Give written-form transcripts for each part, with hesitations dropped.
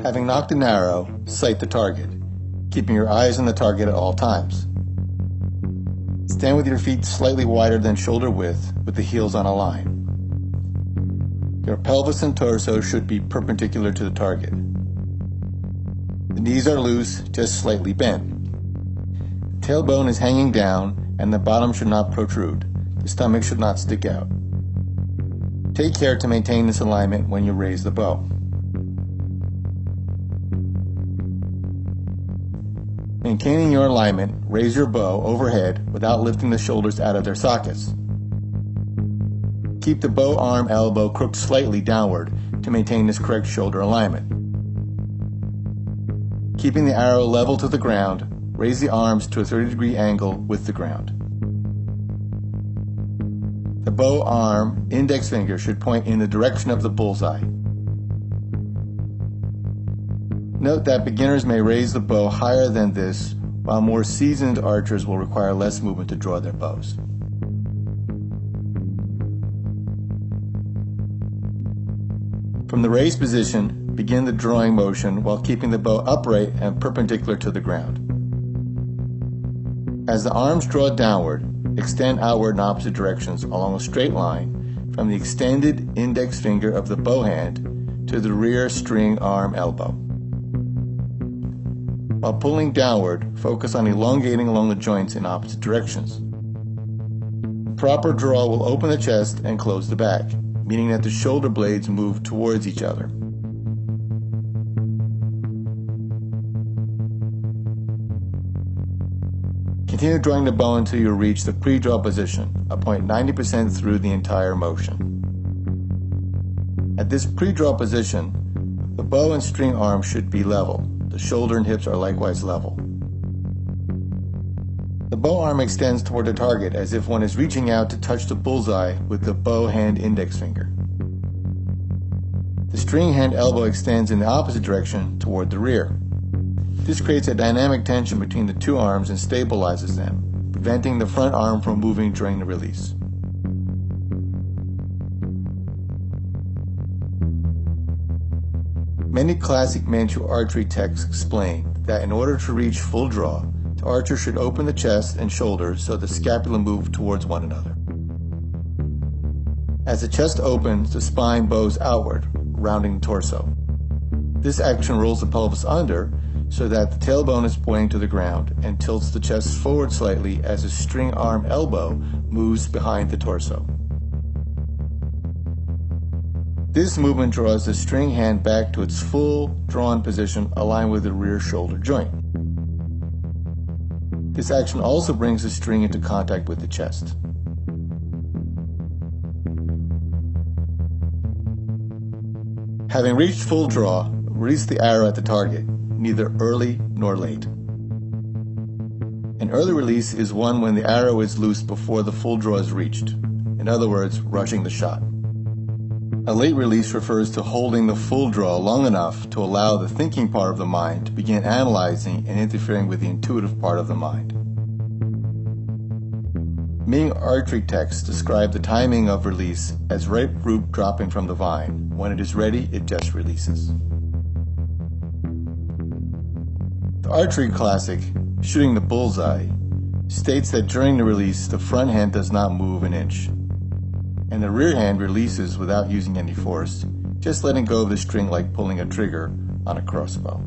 Having nocked an arrow, sight the target, keeping your eyes on the target at all times. Stand with your feet slightly wider than shoulder width with the heels on a line. Your pelvis and torso should be perpendicular to the target. The knees are loose, just slightly bent. Tailbone is hanging down and the bottom should not protrude. The stomach should not stick out. Take care to maintain this alignment when you raise the bow. Maintaining your alignment, raise your bow overhead without lifting the shoulders out of their sockets. Keep the bow arm elbow crooked slightly downward to maintain this correct shoulder alignment. Keeping the arrow level to the ground, raise the arms to a 30-degree angle with the ground. The bow arm index finger should point in the direction of the bullseye. Note that beginners may raise the bow higher than this, while more seasoned archers will require less movement to draw their bows. From the raised position, begin the drawing motion while keeping the bow upright and perpendicular to the ground. As the arms draw downward, extend outward in opposite directions along a straight line from the extended index finger of the bow hand to the rear string arm elbow. While pulling downward, focus on elongating along the joints in opposite directions. The proper draw will open the chest and close the back, meaning that the shoulder blades move towards each other. Continue drawing the bow until you reach the pre-draw position, a point 90% through the entire motion. At this pre-draw position, the bow and string arm should be level. The shoulder and hips are likewise level. The bow arm extends toward the target as if one is reaching out to touch the bullseye with the bow hand index finger. The string hand elbow extends in the opposite direction toward the rear. This creates a dynamic tension between the two arms and stabilizes them, preventing the front arm from moving during the release. Many classic Manchu archery texts explain that in order to reach full draw, the archer should open the chest and shoulders so the scapula move towards one another. As the chest opens, the spine bows outward, rounding the torso. This action rolls the pelvis under so that the tailbone is pointing to the ground and tilts the chest forward slightly as the string arm elbow moves behind the torso. This movement draws the string hand back to its full drawn position aligned with the rear shoulder joint. This action also brings the string into contact with the chest. Having reached full draw, release the arrow at the target, neither early nor late. An early release is one when the arrow is loose before the full draw is reached, in other words, rushing the shot. A late release refers to holding the full draw long enough to allow the thinking part of the mind to begin analyzing and interfering with the intuitive part of the mind. Ming archery texts describe the timing of release as ripe fruit dropping from the vine. When it is ready, it just releases. The archery classic, Shooting the Bullseye, states that during the release, the front hand does not move an inch, and the rear hand releases without using any force, just letting go of the string like pulling a trigger on a crossbow.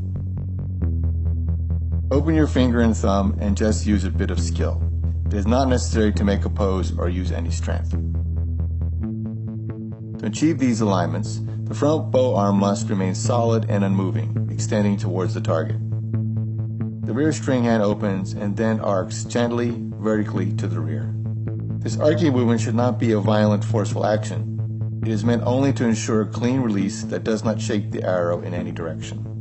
Open your finger and thumb and just use a bit of skill. It is not necessary to make a pose or use any strength. To achieve these alignments, the front bow arm must remain solid and unmoving, extending towards the target. The rear string hand opens and then arcs gently, vertically to the rear. This arcing movement should not be a violent, forceful action. It is meant only to ensure a clean release that does not shake the arrow in any direction.